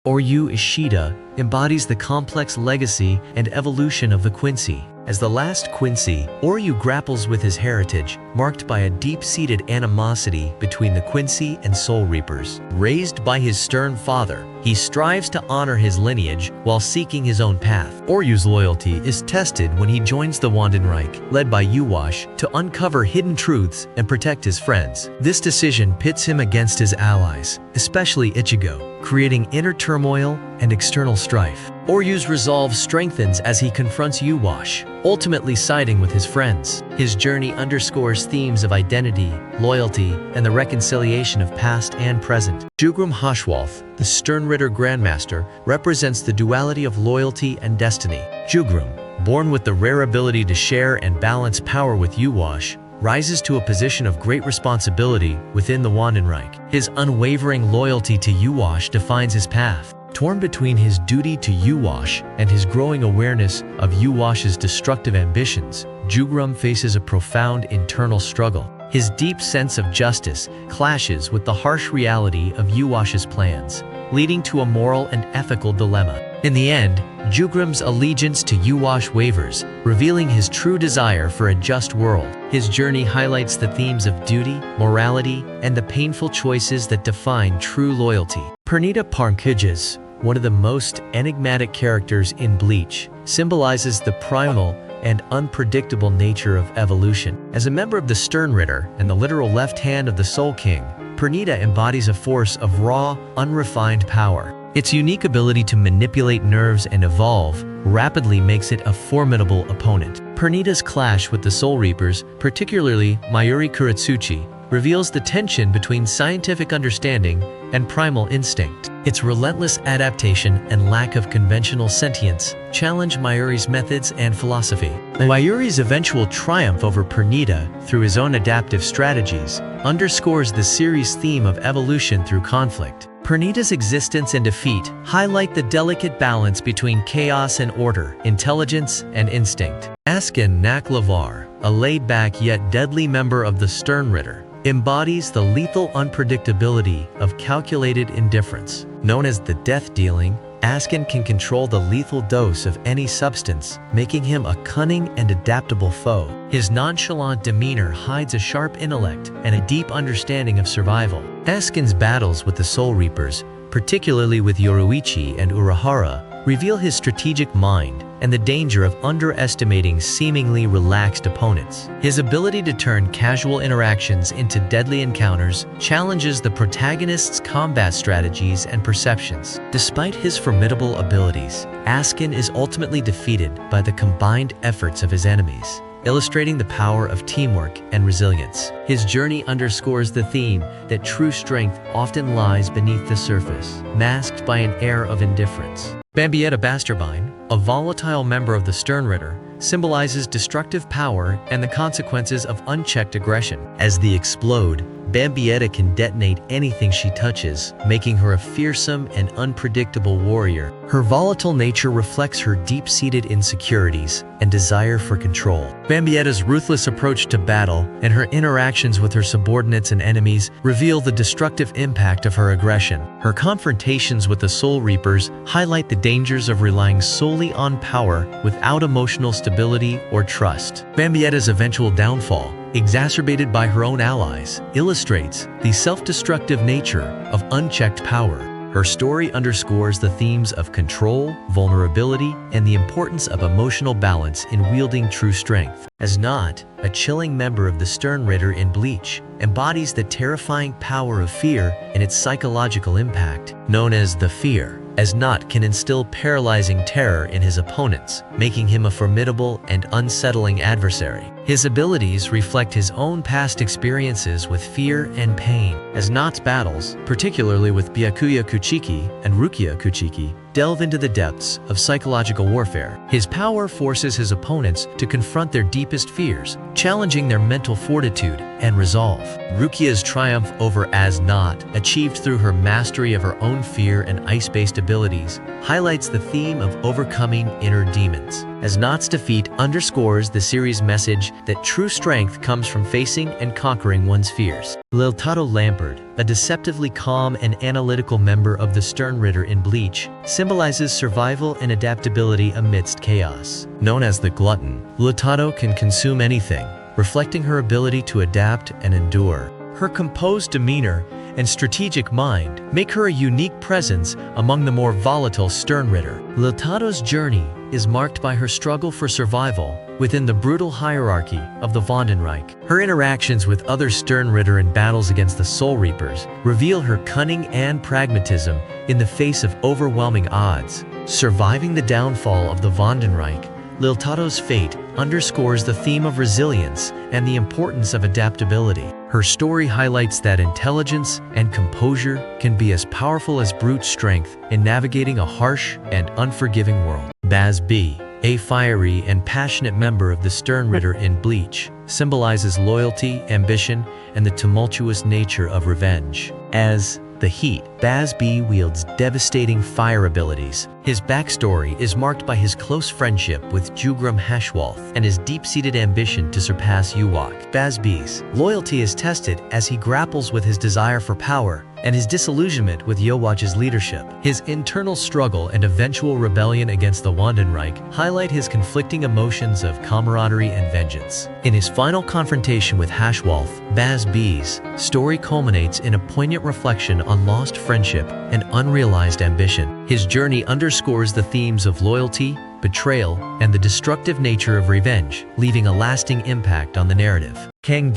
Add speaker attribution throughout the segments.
Speaker 1: Uryu Ishida embodies the complex legacy and evolution of the Quincy. As the last Quincy, Uryu grapples with his heritage, marked by a deep-seated animosity between the Quincy and Soul Reapers. Raised by his stern father, he strives to honor his lineage while seeking his own path. Uryu's loyalty is tested when he joins the Wandenreich, led by Llyoyd, to uncover hidden truths and protect his friends. This decision pits him against his allies, especially Ichigo, creating inner turmoil and external strife. Uryu's resolve strengthens as he confronts Llyoyd, ultimately siding with his friends. His journey underscores themes of identity, loyalty, and the reconciliation of past and present. Jugram Haschwalth, the Sternritter Grandmaster, represents the duality of loyalty and destiny. Jugram, born with the rare ability to share and balance power with Llyoyd, rises to a position of great responsibility within the Wandenreich. His unwavering loyalty to Llyoyd defines his path. Torn between his duty to Llyoyd and his growing awareness of Llyoyd's destructive ambitions, Jugram faces a profound internal struggle. His deep sense of justice clashes with the harsh reality of Llyoyd's plans, leading to a moral and ethical dilemma. In the end, Jugram's allegiance to Llyoyd wavers, revealing his true desire for a just world. His journey highlights the themes of duty, morality, and the painful choices that define true loyalty. Pernida Parnkgjas, one of the most enigmatic characters in Bleach, symbolizes the primal and unpredictable nature of evolution. As a member of the Sternritter and the literal left hand of the Soul King, Pernida embodies a force of raw, unrefined power. Its unique ability to manipulate nerves and evolve rapidly makes it a formidable opponent. Pernida's clash with the Soul Reapers, particularly Mayuri Kuretsuchi, reveals the tension between scientific understanding and primal instinct. Its relentless adaptation and lack of conventional sentience challenge Mayuri's methods and philosophy. Mayuri's eventual triumph over Pernida through his own adaptive strategies underscores the series' theme of evolution through conflict. Pernida's existence and defeat highlight the delicate balance between chaos and order, intelligence and instinct. Askin Vaar, a laid-back yet deadly member of the Sternritter, embodies the lethal unpredictability of calculated indifference. Known as the death-dealing, Askin can control the lethal dose of any substance, making him a cunning and adaptable foe. His nonchalant demeanor hides a sharp intellect and a deep understanding of survival. Askin's battles with the Soul Reapers, particularly with Yoruichi and Urahara, reveal his strategic mind and the danger of underestimating seemingly relaxed opponents. His ability to turn casual interactions into deadly encounters challenges the protagonist's combat strategies and perceptions. Despite his formidable abilities, Askin is ultimately defeated by the combined efforts of his enemies, illustrating the power of teamwork and resilience. His journey underscores the theme that true strength often lies beneath the surface, masked by an air of indifference. Bambietta Basterbine, a volatile member of the Sternritter, symbolizes destructive power and the consequences of unchecked aggression. As they explode, Bambietta can detonate anything she touches, making her a fearsome and unpredictable warrior. Her volatile nature reflects her deep-seated insecurities and desire for control. Bambietta's ruthless approach to battle and her interactions with her subordinates and enemies reveal the destructive impact of her aggression. Her confrontations with the Soul Reapers highlight the dangers of relying solely on power without emotional stability or trust. Bambietta's eventual downfall, exacerbated by her own allies, illustrates the self-destructive nature of unchecked power. Her story underscores the themes of control, vulnerability, and the importance of emotional balance in wielding true strength. As Nodt, a chilling member of the Sternritter in Bleach, embodies the terrifying power of fear and its psychological impact. Known as the Fear, as Nodt can instill paralyzing terror in his opponents, making him a formidable and unsettling adversary. His abilities reflect his own past experiences with fear and pain, as Nodt's battles, particularly with Byakuya Kuchiki and Rukia Kuchiki, delve into the depths of psychological warfare. His power forces his opponents to confront their deepest fears, challenging their mental fortitude and resolve. Rukia's triumph over Nodt, achieved through her mastery of her own fear and ice-based abilities, highlights the theme of overcoming inner demons, as Nodt's defeat underscores the series' message that true strength comes from facing and conquering one's fears. Liltotto Lamperd, a deceptively calm and analytical member of the Sternritter in Bleach, symbolizes survival and adaptability amidst chaos. Known as the Glutton, Liltotto can consume anything, reflecting her ability to adapt and endure. Her composed demeanor and strategic mind make her a unique presence among the more volatile Sternritter. Liltotto's journey is marked by her struggle for survival within the brutal hierarchy of the Vondenreich. Her interactions with other Sternritter and battles against the Soul Reapers reveal her cunning and pragmatism in the face of overwhelming odds. Surviving the downfall of the Vondenreich, Liltotto's fate underscores the theme of resilience and the importance of adaptability. Her story highlights that intelligence and composure can be as powerful as brute strength in navigating a harsh and unforgiving world. Bazz-B, a fiery and passionate member of the Sternritter in Bleach, symbolizes loyalty, ambition, and the tumultuous nature of revenge. As the Heat, Bazz-B wields devastating fire abilities. His backstory is marked by his close friendship with Jugram Haschwalth and his deep-seated ambition to surpass Llyoyd. Bazz-B's loyalty is tested as he grapples with his desire for power and his disillusionment with Llyoyd's leadership. His internal struggle and eventual rebellion against the Vondenreich highlight his conflicting emotions of camaraderie and vengeance. In his final confrontation with Haschwalth, Bazz-B's story culminates in a poignant reflection on lost friendship and unrealized ambition. His journey underscores the themes of loyalty, betrayal, and the destructive nature of revenge, leaving a lasting impact on the narrative. Cang,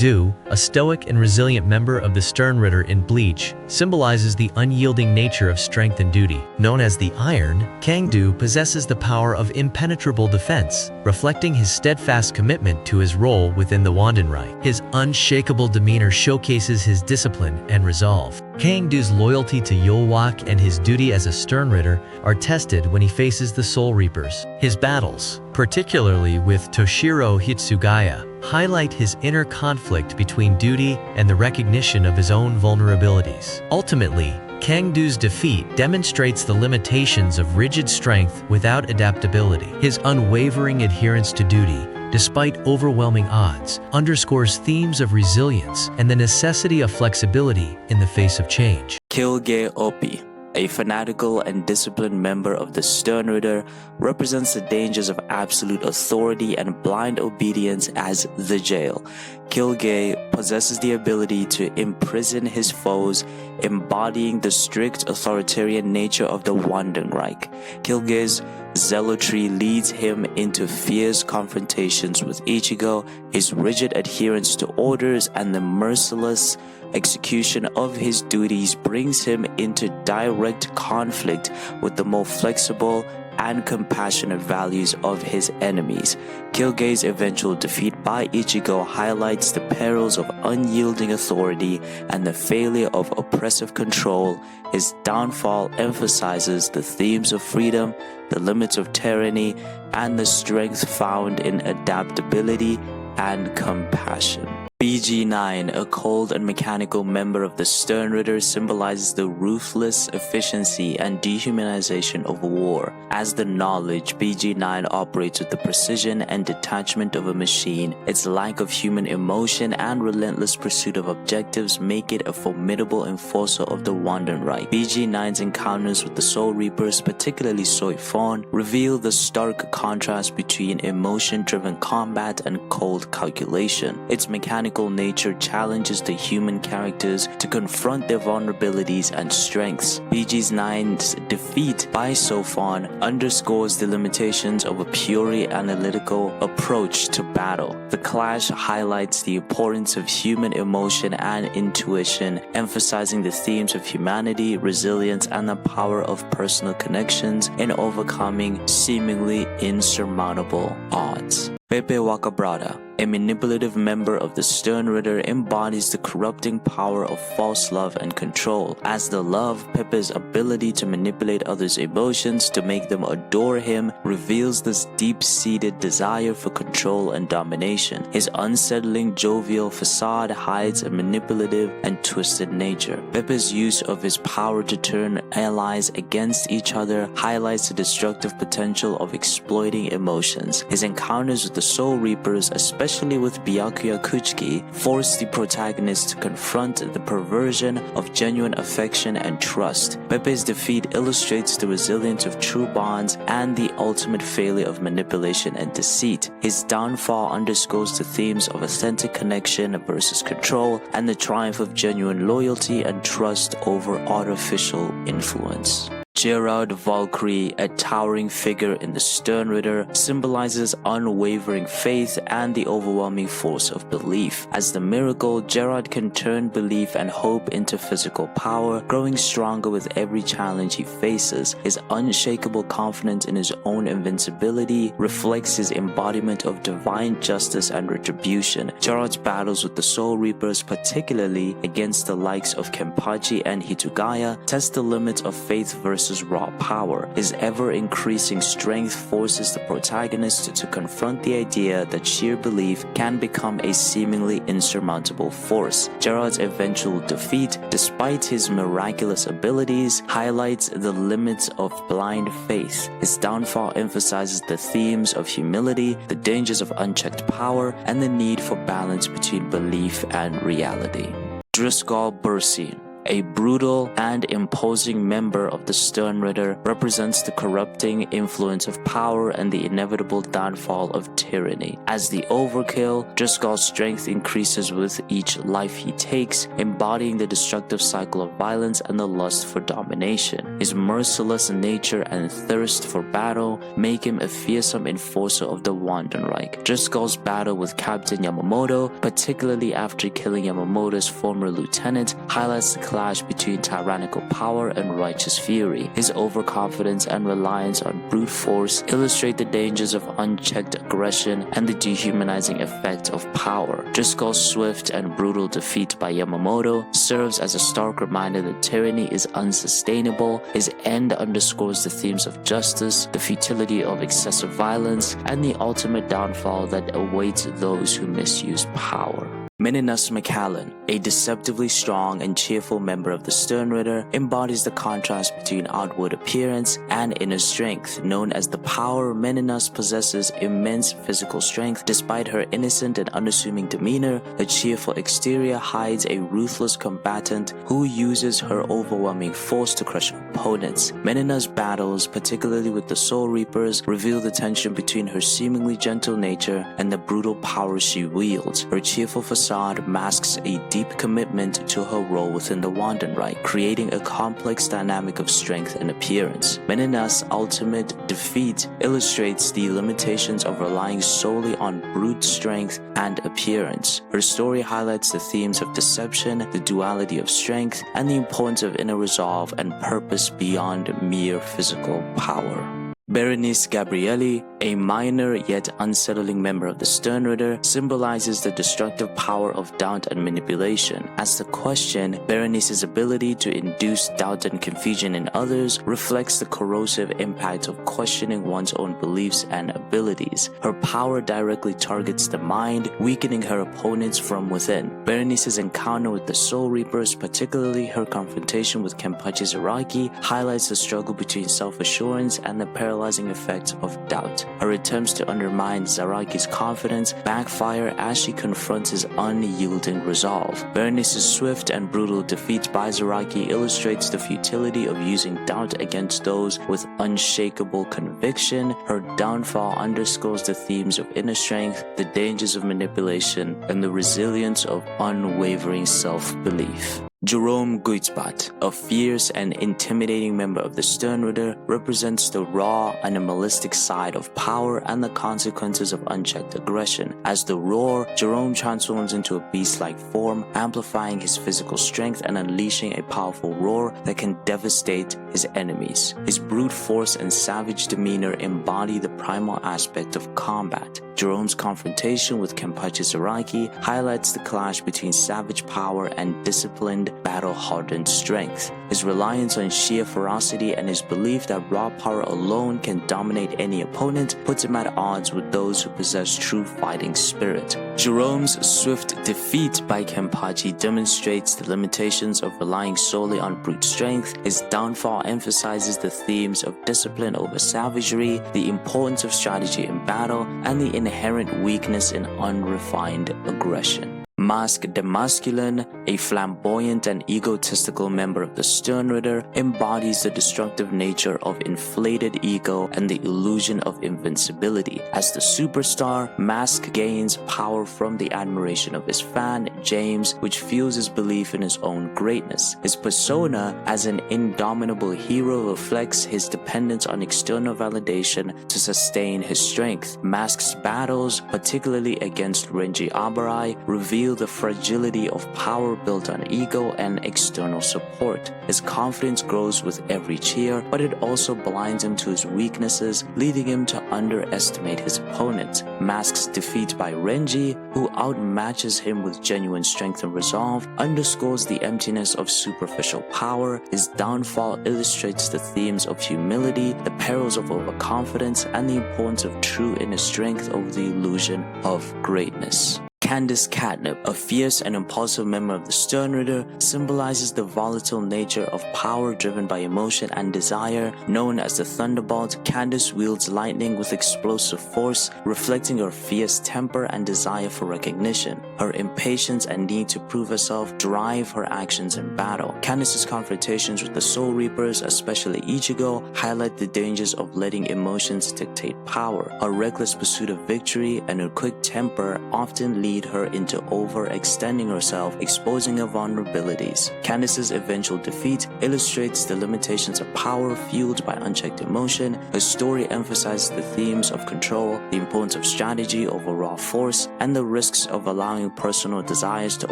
Speaker 1: a stoic and resilient member of the Sternritter in Bleach, symbolizes the unyielding nature of strength and duty. Known as the Iron, Cang possesses the power of impenetrable defense, reflecting his steadfast commitment to his role within the Vondenreich. His unshakable demeanor showcases his discipline and resolve. Cang's loyalty to Llyoyd and his duty as a Sternritter are tested when he faces the Soul Reapers. His battles, particularly with Toshiro Hitsugaya, highlight his inner conflict between duty and the recognition of his own vulnerabilities. Ultimately, Cang's defeat demonstrates the limitations of rigid strength without adaptability. His unwavering adherence to duty, despite overwhelming odds, underscores themes of resilience and the necessity of flexibility in the face of change.
Speaker 2: Quilge Opie, a fanatical and disciplined member of the Sternritter, represents the dangers of absolute authority and blind obedience as the jail. Quilge possesses the ability to imprison his foes, embodying the strict authoritarian nature of the Vondenreich. Quilge's zealotry leads him into fierce confrontations with Ichigo. His rigid adherence to orders and the merciless execution of his duties brings him into direct conflict with the more flexible and compassionate values of his enemies. Quilge's eventual defeat by Ichigo highlights the perils of unyielding authority and the failure of oppressive control. His downfall emphasizes the themes of freedom, the limits of tyranny, and the strength found in adaptability and compassion. BG9, a cold and mechanical member of the Sternritter, symbolizes the ruthless efficiency and dehumanization of war. As the knowledge, BG9 operates with the precision and detachment of a machine. Its lack of human emotion and relentless pursuit of objectives make it a formidable enforcer of the Vondenreich. BG9's encounters with the Soul Reapers, particularly Soifon, reveal the stark contrast between emotion-driven combat and cold calculation. Its mechanical nature challenges the human characters to confront their vulnerabilities and strengths. BG9's defeat by Soifon underscores the limitations of a purely analytical approach to battle. The clash highlights the importance of human emotion and intuition, emphasizing the themes of humanity, resilience, and the power of personal connections in overcoming seemingly insurmountable odds. Pepe Waccabrada, A manipulative member of the Sternritter embodies the corrupting power of false love and control. As the love, Pepe's ability to manipulate others' emotions to make them adore him reveals this deep-seated desire for control and domination. His unsettling, jovial facade hides a manipulative and twisted nature. Pepe's use of his power to turn allies against each other highlights the destructive potential of exploiting emotions. His encounters with the Soul Reapers, especially with Byakuya Kuchiki, force the protagonist to confront the perversion of genuine affection and trust. Pepe's defeat illustrates the resilience of true bonds and the ultimate failure of manipulation and deceit. His downfall underscores the themes of authentic connection versus control and the triumph of genuine loyalty and trust over artificial influence. Gerard Valkyrie, a towering figure in the Sternritter, symbolizes unwavering faith and the overwhelming force of belief. As the miracle, Gerard can turn belief and hope into physical power, growing stronger with every challenge he faces. His unshakable confidence in his own invincibility reflects his embodiment of divine justice and retribution. Gerard's battles with the Soul Reapers, particularly against the likes of Kenpachi and Hitugaya, test the limits of faith versus raw power. His ever-increasing strength forces the protagonist to confront the idea that sheer belief can become a seemingly insurmountable force. Gerard's eventual defeat, despite his miraculous abilities, highlights the limits of blind faith. His downfall emphasizes the themes of humility, the dangers of unchecked power, and the need for balance between belief and reality. Driscoll Berci, a brutal and imposing member of the Sternritter, represents the corrupting influence of power and the inevitable downfall of tyranny. As the overkill, Driscoll's strength increases with each life he takes, embodying the destructive cycle of violence and the lust for domination. His merciless nature and thirst for battle make him a fearsome enforcer of the Wandenreich. Driscoll's battle with Captain Yamamoto, particularly after killing Yamamoto's former lieutenant, highlights the clash between tyrannical power and righteous fury. His overconfidence and reliance on brute force illustrate the dangers of unchecked aggression and the dehumanizing effect of power. Driscoll's swift and brutal defeat by Yamamoto serves as a stark reminder that tyranny is unsustainable. His end underscores the themes of justice, the futility of excessive violence, and the ultimate downfall that awaits those who misuse power. Meninas McAllon, a deceptively strong and cheerful member of the Sternritter, embodies the contrast between outward appearance and inner strength. Known as the Power, Meninas possesses immense physical strength. Despite her innocent and unassuming demeanor, her cheerful exterior hides a ruthless combatant who uses her overwhelming force to crush opponents. Meninas' battles, particularly with the Soul Reapers, reveal the tension between her seemingly gentle nature and the brutal power she wields. Her cheerful facade masks a deep commitment to her role within the Wandenreich, creating a complex dynamic of strength and appearance. Meninas' ultimate defeat illustrates the limitations of relying solely on brute strength and appearance. Her story highlights the themes of deception, the duality of strength, and the importance of inner resolve and purpose beyond mere physical power. Berenice Gabrielli, a minor yet unsettling member of the Sternritter, symbolizes the destructive power of doubt and manipulation. As the question, Berenice's ability to induce doubt and confusion in others reflects the corrosive impact of questioning one's own beliefs and abilities. Her power directly targets the mind, weakening her opponents from within. Berenice's encounter with the Soul Reapers, particularly her confrontation with Kenpachi Zaraki, highlights the struggle between self-assurance and the paralyzing effects of doubt. Her attempts to undermine Zaraki's confidence backfire as she confronts his unyielding resolve. Berenice's swift and brutal defeat by Zaraki illustrates the futility of using doubt against those with unshakable conviction. Her downfall underscores the themes of inner strength, the dangers of manipulation, and the resilience of unwavering self-belief. Jerome Guizbatt, a fierce and intimidating member of the Sternritter, represents the raw, animalistic side of power and the consequences of unchecked aggression. As the Roar, Jerome transforms into a beast-like form, amplifying his physical strength and unleashing a powerful roar that can devastate his enemies. His brute force and savage demeanor embody the primal aspect of combat. Jerome's confrontation with Kenpachi's Araki highlights the clash between savage power and disciplined, battle-hardened strength. His reliance on sheer ferocity and his belief that raw power alone can dominate any opponent puts him at odds with those who possess true fighting spirit. Jerome's swift defeat by Kenpachi demonstrates the limitations of relying solely on brute strength. His downfall emphasizes the themes of discipline over savagery, the importance of strategy in battle, and the inherent weakness in unrefined aggression. Masque de Masculine, a flamboyant and egotistical member of the Sternritter, embodies the destructive nature of inflated ego and the illusion of invincibility. As the superstar, Masque gains power from the admiration of his fan, James, which fuels his belief in his own greatness. His persona as an indomitable hero reflects his dependence on external validation to sustain his strength. Masque's battles, particularly against Renji Abarai, reveal the fragility of power built on ego and external support. His confidence grows with every cheer, but it also blinds him to his weaknesses, leading him to underestimate his opponent. Masque's defeat by Renji, who outmatches him with genuine strength and resolve, underscores the emptiness of superficial power. His downfall illustrates the themes of humility, the perils of overconfidence, and the importance of true inner strength over the illusion of greatness. Candice Catnipp, a fierce and impulsive member of the Sternritter, symbolizes the volatile nature of power driven by emotion and desire. Known as the Thunderbolt, Candice wields lightning with explosive force, reflecting her fierce temper and desire for recognition. Her impatience and need to prove herself drive her actions in battle. Candice's confrontations with the Soul Reapers, especially Ichigo, highlight the dangers of letting emotions dictate power. Her reckless pursuit of victory and her quick temper often lead her into overextending herself, exposing her vulnerabilities. Candice's eventual defeat illustrates the limitations of power fueled by unchecked emotion. Her story emphasizes the themes of control, the importance of strategy over raw force, and the risks of allowing personal desires to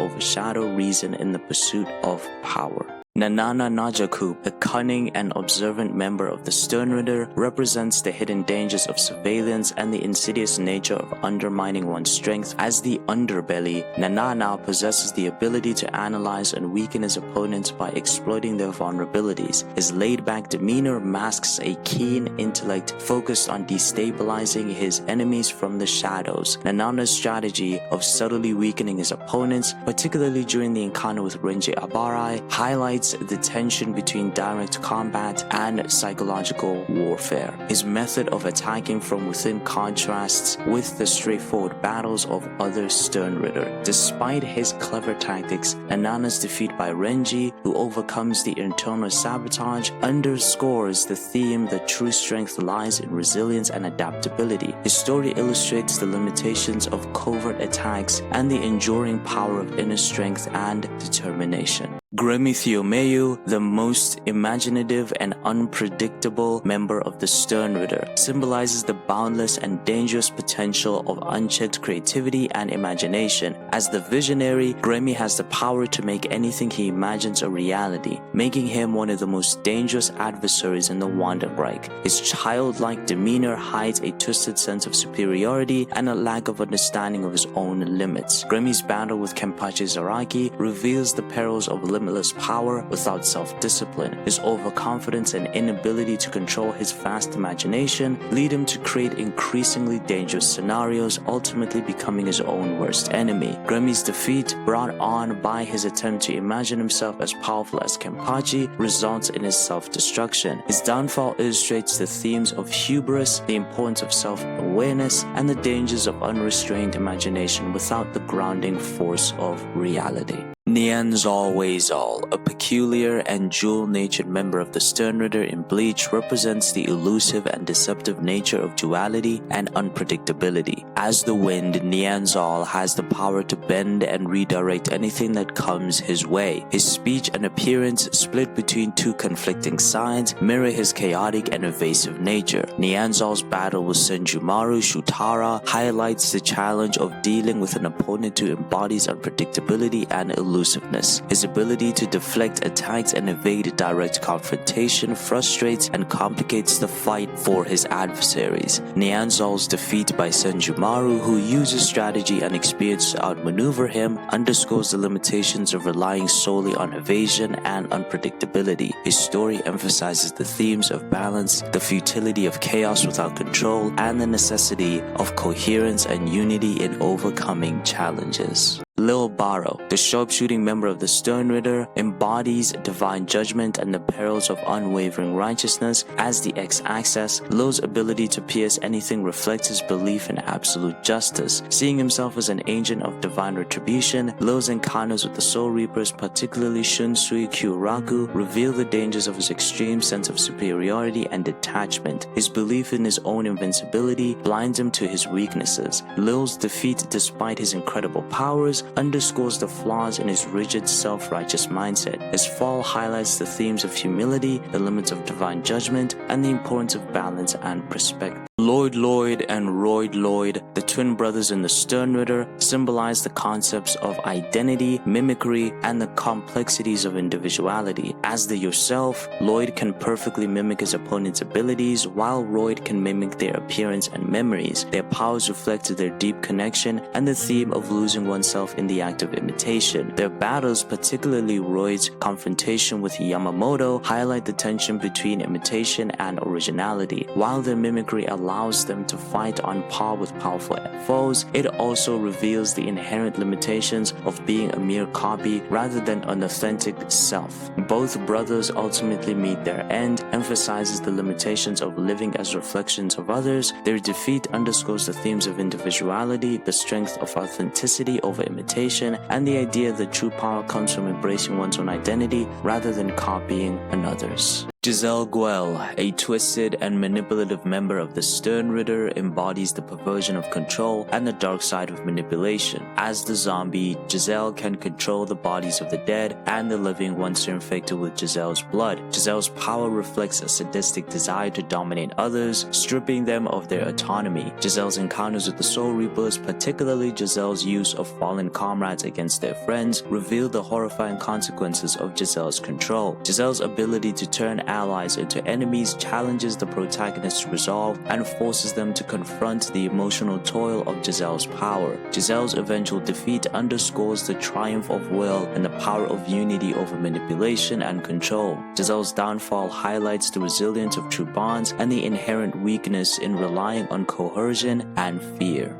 Speaker 2: overshadow reason in the pursuit of power. Nanana Najahkoop, a cunning and observant member of the Sternritter, represents the hidden dangers of surveillance and the insidious nature of undermining one's strength. As the underbelly, Nanana possesses the ability to analyze and weaken his opponents by exploiting their vulnerabilities. His laid-back demeanor masks a keen intellect focused on destabilizing his enemies from the shadows. Nanana's strategy of subtly weakening his opponents, particularly during the encounter with Renji Abarai, highlights the tension between direct combat and psychological warfare. His method of attacking from within contrasts with the straightforward battles of other Sternritter. Despite his clever tactics, Nanana's defeat by Renji, who overcomes the internal sabotage, underscores the theme that true strength lies in resilience and adaptability. His story illustrates the limitations of covert attacks and the enduring power of inner strength and determination. Gremmy Theomeu, the most imaginative and unpredictable member of the Sternritter, symbolizes the boundless and dangerous potential of unchecked creativity and imagination. As the visionary, Gremmy has the power to make anything he imagines a reality, making him one of the most dangerous adversaries in the Wanderreich. His childlike demeanor hides a twisted sense of superiority and a lack of understanding of his own limits. Gremmy's battle with Kenpachi Zaraki reveals the perils of limitless power without self-discipline. His overconfidence and inability to control his vast imagination lead him to create increasingly dangerous scenarios, ultimately becoming his own worst enemy. Gremmy's defeat, brought on by his attempt to imagine himself as powerful as Kenpachi, results in his self-destruction. His downfall illustrates the themes of hubris, the importance of self-awareness, and the dangers of unrestrained imagination without the grounding force of reality. Nianzol Weizol, a peculiar and dual-natured member of the Sternritter in Bleach, represents the elusive and deceptive nature of duality and unpredictability. As the wind, Nianzol has the power to bend and redirect anything that comes his way. His speech and appearance, split between two conflicting sides, mirror his chaotic and evasive nature. Nianzol's battle with Senjumaru Shutara highlights the challenge of dealing with an opponent who embodies unpredictability and illusion. elusiveness. His ability to deflect attacks and evade direct confrontation frustrates and complicates the fight for his adversaries. Nianzol's defeat by Senjumaru, who uses strategy and experience to outmaneuver him, underscores the limitations of relying solely on evasion and unpredictability. His story emphasizes the themes of balance, the futility of chaos without control, and the necessity of coherence and unity in overcoming challenges. Lille Barro, the sharpshooting member of the Sternritter, embodies divine judgment and the perils of unwavering righteousness. As the X-axis, Lille's ability to pierce anything reflects his belief in absolute justice. Seeing himself as an agent of divine retribution, Lille's encounters with the Soul Reapers, particularly Shunsui Kyuraku, reveal the dangers of his extreme sense of superiority and detachment. His belief in his own invincibility blinds him to his weaknesses. Lille's defeat, despite his incredible powers, underscores the flaws in his rigid, self-righteous mindset. His fall highlights the themes of humility, the limits of divine judgment, and the importance of balance and perspective. Llyoyd and Llyoyd, the twin brothers in the Sternritter, symbolize the concepts of identity, mimicry, and the complexities of individuality. As the yourself, Lloyd can perfectly mimic his opponent's abilities, while Lloyd can mimic their appearance and memories. Their powers reflect their deep connection and the theme of losing oneself in the act of imitation. Their battles, particularly Lloyd's confrontation with Yamamoto, highlight the tension between imitation and originality. While their mimicry allows them to fight on par with powerful foes, it also reveals the inherent limitations of being a mere copy rather than an authentic self. Both brothers ultimately meet their end, emphasizes the limitations of living as reflections of others. Their defeat underscores the themes of individuality, the strength of authenticity over imitation, and the idea that true power comes from embracing one's own identity rather than copying another's. Giselle Gewelle, a twisted and manipulative member of the Sternritter, embodies the perversion of control and the dark side of manipulation. As the zombie, Giselle can control the bodies of the dead and the living once they're infected with Giselle's blood. Giselle's power reflects a sadistic desire to dominate others, stripping them of their autonomy. Giselle's encounters with the Soul Reapers, particularly Giselle's use of fallen comrades against their friends, reveal the horrifying consequences of Giselle's control. Giselle's ability to turn allies into enemies challenges the protagonist to resolve and forces them to confront the emotional toil of Giselle's power. Giselle's eventual defeat underscores the triumph of will and the power of unity over manipulation and control. Giselle's downfall highlights the resilience of true bonds and the inherent weakness in relying on coercion and fear.